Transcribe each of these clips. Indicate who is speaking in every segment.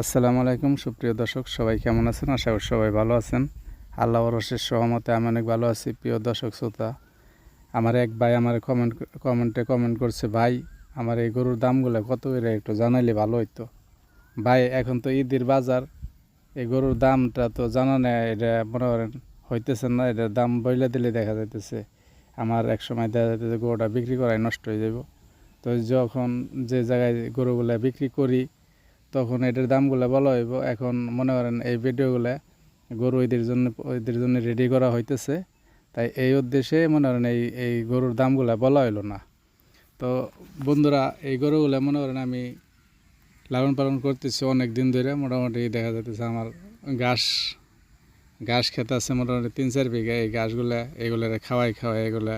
Speaker 1: আসসালামু আলাইকুম সুপ্রিয় দর্শক, সবাই কেমন আছেন? আশা করি সবাই ভালো আছেন। আল্লাহর অশেষ সহমতে আমি অনেক ভালো আছি। প্রিয় দর্শক শ্রোতা, আমার এক ভাই আমার কমেন্টে কমেন্ট করছে, ভাই আমার এই গরুর দামগুলো কত করে একটু জানাইলে ভালো হইতো। ভাই এখন তো ঈদের বাজার, এই গরুর দামটা তো জানা নেই, এটা মনে করেন হইতেছে না। এটার দাম বইলে দিলে দেখা যাইতেছে আমার এক সময় দেখা যাইতেছে গরুটা বিক্রি করাই নষ্ট হয়ে যাব। তো যখন যে জায়গায় গরুগুলো বিক্রি করি তখন এটার দামগুলো বলা হইব। এখন মনে করেন এই ভিডিওগুলো গরু ঈদের জন্য রেডি করা হইতেছে, তাই এই উদ্দেশ্যে মনে করেন এই গরুর দামগুলো বলা হইলো না। তো বন্ধুরা, এই গরুগুলো মনে করেন আমি লালন পালন করতেছি অনেক দিন ধরে। মোটামুটি দেখা যাইতেছে আমার ঘাস খেতে আছে মোটামুটি 3-4 বিঘা। এই ঘাসগুলা এগুলার খাওয়াই এগুলা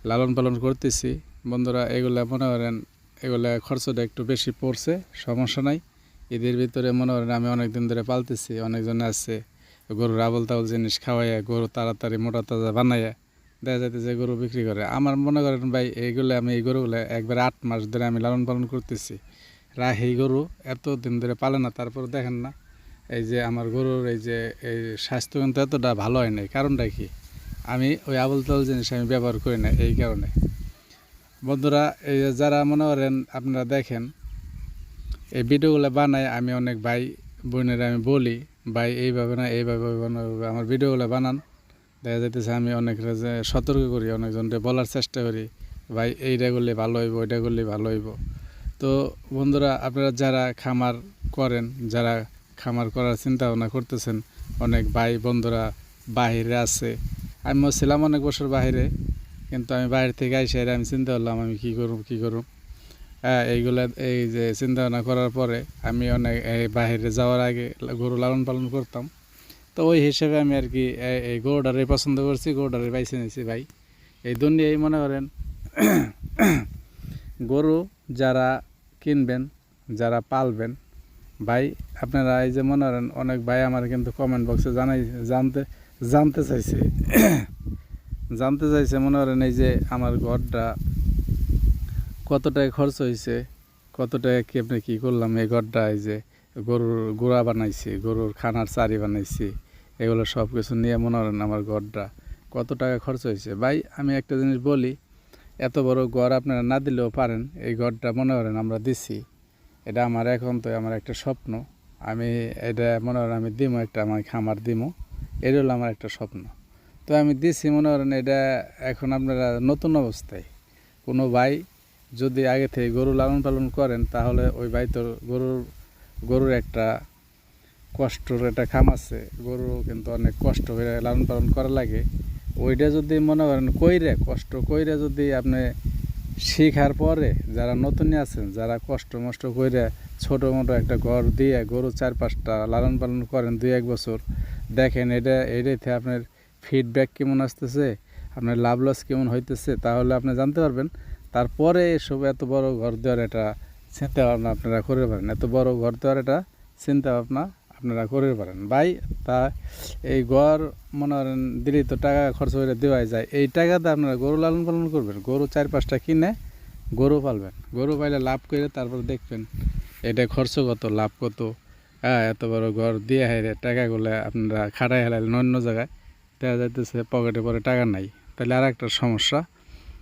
Speaker 1: লালন পালন করতেছি। বন্ধুরা, এগুলা মনে করেন এগুলা খরচটা একটু বেশি পড়ছে, সমস্যা নাই। ঈদের ভিতরে মনে করেন আমি অনেক দিন ধরে পালতেছি, অনেকজনে আছে গরুর আবল তাবল জিনিস খাওয়াইয়া গরু তাড়াতাড়ি মোটা তাজা বানাইয়া দেখা যাইতেছে গরু বিক্রি করে। আমার মনে করেন ভাই এইগুলো আমি এই গরুগুলো একবার 8 মাস ধরে আমি লালন পালন করতেছি। রাহি গরু এত দিন ধরে পালে না, তারপর দেখেন না এই যে আমার গরুর এই স্বাস্থ্য কিন্তু এতটা ভালো হয় নাই। কারণটা কি? আমি ওই আবল তাবল জিনিস আমি ব্যবহার করি না এই কারণে। বন্ধুরা, এই যে যারা মনে করেন আপনারা দেখেন এই ভিডিওগুলো বানায়, আমি অনেক ভাই বোনেরা আমি বলি, ভাই এইভাবে না এইভাবে আমার ভিডিওগুলো বানান। দেখা যাইতেছে আমি অনেক সতর্ক করি, অনেকজনকে বলার চেষ্টা করি, ভাই এইটা করলে ভালো হইব, ওইটা করলে ভালো হইব। তো বন্ধুরা, আপনারা যারা খামার করেন, যারা খামার করার চিন্তা ভাবনা করতেছেন, অনেক ভাই বন্ধুরা বাহিরে আছে। আমিও ছিলাম অনেক বছর বাহিরে, কিন্তু আমি বাইরে থেকে আইসা আমি চিন্তা করলাম আমি কী করুম। এইগুলা এই যে চিন্তা ভাবনা করার পরে আমি অনেক বাহিরে যাওয়ার আগে গরু লালন পালন করতাম। তো ওই হিসেবে আমি আর কি এই গরুটারে পছন্দ করছি, গরুটারে বাইছে নিয়েছি। ভাই এই দুনিয়ায় মনে করেন গরু যারা কিনবেন, যারা পালবেন, ভাই আপনারা এই যে মনে করেন অনেক ভাই আমার কিন্তু কমেন্ট বক্সে জানতে চাইছে মনে করেন এই যে আমার ঘরটা কত টাকা খরচ হয়েছে, কত টাকা কি আপনি কী করলাম এই ঘরটা, এই যে গরুর গোড়া বানাইছি, গরুর খানার চারি বানাইছি, এগুলো সব কিছু নিয়ে মনে করেন আমার ঘরটা কত টাকা খরচ হয়েছে। ভাই আমি একটা জিনিস বলি, এত বড় ঘর আপনারা না দিলেও পারেন। এই ঘরটা মনে করেন আমরা দিছি, এটা আমার এখন তো আমার একটা স্বপ্ন। আমি এটা মনে করেন আমি দিমো, একটা আমার খামার দিমো, এটা হলো আমার একটা স্বপ্ন। তো আমি দিছি মনে করেন এটা। এখন আপনারা নতুন অবস্থায় কোনো ভাই যদি আগে থেকে গরু লালন পালন করেন, তাহলে ওই ভাই তো গরুর একটা কষ্টর একটা খাম আছে। গরু কিন্তু অনেক কষ্ট করে লালন পালন করা লাগে। ওইটা যদি মনে করেন কষ্ট কইরে যদি আপনি শিখার পরে যারা নতুনই আছেন, যারা কষ্ট মষ্ট করে ছোটো মোটো একটা ঘর দিয়ে গরু 4-5টা লালন পালন করেন 2-1 বছর, দেখেন এটাতে আপনার ফিডব্যাক কেমন আসতেছে, আপনার লাভ লস কেমন হইতেছে, তাহলে আপনি জানতে পারবেন। তারপরে এসব এত বড় ঘর দেওয়ার একটা চিন্তা ভাবনা আপনারা করতে পারেন, এত বড় ঘর দেওয়ার একটা চিন্তা ভাবনা আপনারা করতে পারেন। ভাই তা এই ঘর মনে করেন দিলেই তো টাকা খরচ করে দেওয়াই যায়। এই টাকাতে আপনারা গরু লালন পালন করবেন, গরু 4-5টা কিনে গরু পালবেন, গরু পাইলে লাভ করে তারপর দেখবেন এটা খরচ কত, লাভ কত। এত বড় ঘর দিয়ে হাইরে টাকাগুলো আপনারা খাটাই হেলাইলেন অন্য জায়গায়, দেখা যাইতেছে পকেটে পরে টাকা নাই, তাহলে আর একটা সমস্যা।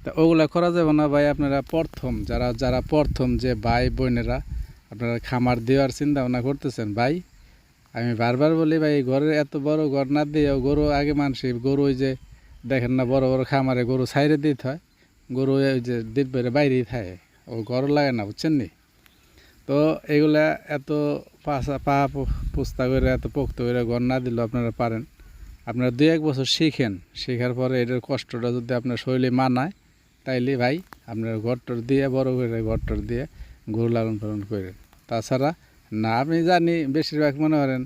Speaker 1: তা ওগুলা করা যাবে না ভাই। আপনারা যারা প্রথম যে ভাই বোনেরা আপনারা খামার দেওয়ার চিন্তা ভাবনা করতেছেন, ভাই আমি বারবার বলি, ভাই ঘরের এত বড় ঘর না দিয়ে গরু আগে গরু ওই যে দেখেন না বড় বড় খামারে গরু ছাইরে দিতে হয়, গরু ওই যে দিন বেড়ে বাইরেই থাকে, ও ঘর লাগে না, বুঝছেন নি? তো এগুলা এত পুস্তা করে এত পোক্ত করে ঘর না দিলেও আপনারা পারেন। আপনারা 2-1 বছর শেখার পরে এটার কষ্টটা যদি আপনার শরীরে মানায়, তাইলে ভাই আপনার ঘরটর দিয়ে বড় করে ঘরটর দিয়ে গরু লালন পালন করেন। তাছাড়া না, আমি জানি বেশিরভাগ মনে করেন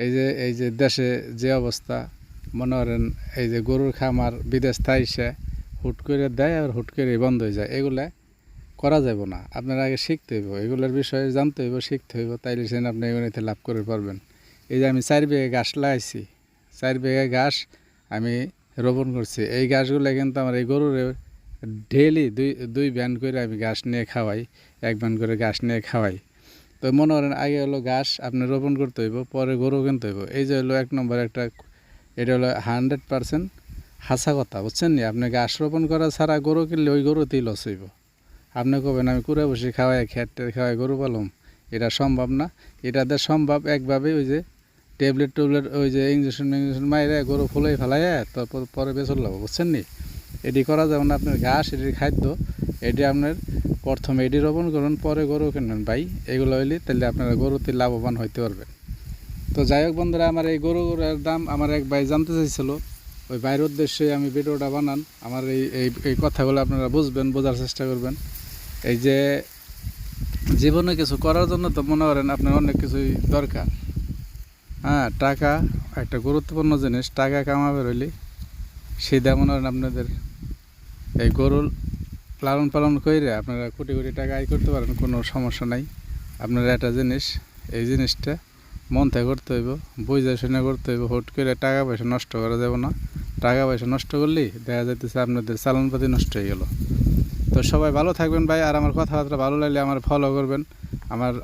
Speaker 1: এই যে দেশে যে অবস্থা, মনে করেন এই যে গরুর খামার বিদেশ থাইসে হুট করে দেয় আর হুট করে বন্ধ হয়ে যায়, এগুলা করা যাব না। আপনার আগে শিখতে হইব, এগুলোর বিষয়ে জানতে হইব, শিখতে হইব, তাইলে সেন আপনি এগুলোতে লাভ করে পারবেন। এই যে আমি 4 বিঘা ঘাস লাগাইছি, 4 বিঘা ঘাস আমি রোপণ করছি। এই ঘাসগুলো কিন্তু আমার এই গরুর ডেইলি দুই ভ্যান করে আমি ঘাস নিয়ে খাওয়াই, 1 ভ্যান করে ঘাস নিয়ে খাওয়াই। তো মনে করেন আগে হলো ঘাস আপনি রোপণ করতে হইব, পরে গরু কিনতে হইব। এই যে হলো 1 নম্বর একটা, এটা হলো 100% হাসা কথা, বুঝছেন নি? আপনি ঘাস রোপণ করা ছাড়া গরু কিনলে ওই গরুতেই লস হইব। আপনি কবেন আমি কুড়ে বসে খাওয়াই খেটের খাওয়াই গরু পালম, এটা সম্ভব না। এটাতে সম্ভব একভাবে, ওই যে ট্যাবলেট ওই যে ইঞ্জেকশন মাইরে গরু ফুলাই ফেলাইয়া তারপর পরে বেচল লাগবো, বুঝছেন নি? এটি করা যাবে না। আপনার ঘাস, এটির খাদ্য, এটি আপনার প্রথমে এটি রোপণ করুন, পরে গরু কিনবেন ভাই। এগুলো হইলে তাহলে আপনারা গরুতে লাভবান হইতে পারবেন। তো যাই হোক বন্ধুরা, আমার এই গরুর দাম আমার এক ভাই জানতে চাইছিল, ওই ভাইয়ের উদ্দেশ্যে আমি ভিডিওটা বানান। আমার এই কথাগুলো আপনারা বুঝবেন, বোঝার চেষ্টা করবেন। এই যে জীবনে কিছু করার জন্য তো মনে করেন আপনার অনেক কিছুই দরকার। হ্যাঁ, টাকা একটা গুরুত্বপূর্ণ জিনিস। টাকা কামাবে রইলে সেটা মনে করেন আপনাদের এই গরুর লালন পালন করে আপনারা কোটি কোটি টাকা আয় করতে পারেন, কোনো সমস্যা নাই। আপনারা একটা জিনিস, এই জিনিসটা মন থেকে করতে হইব, বুঝে শুনে করতে হইব। হুট করে টাকা পয়সা নষ্ট করা যাবে না। টাকা পয়সা নষ্ট করলেই দেখা যাইতেছে আপনাদের চালানপাতি নষ্ট হয়ে গেল। তো সবাই ভালো থাকবেন ভাই। আর আমার কথাবার্তা ভালো লাগলে আমার ফলো করবেন।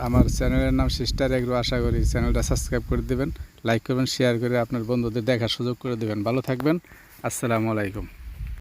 Speaker 1: আমার চ্যানেলের নাম সিস্টার এগ্রো। আশা করি চ্যানেলটা সাবস্ক্রাইব করে দেবেন, লাইক করবেন, শেয়ার করে আপনার বন্ধুদের দেখার সুযোগ করে দেবেন। ভালো থাকবেন। আসসালামু আলাইকুম।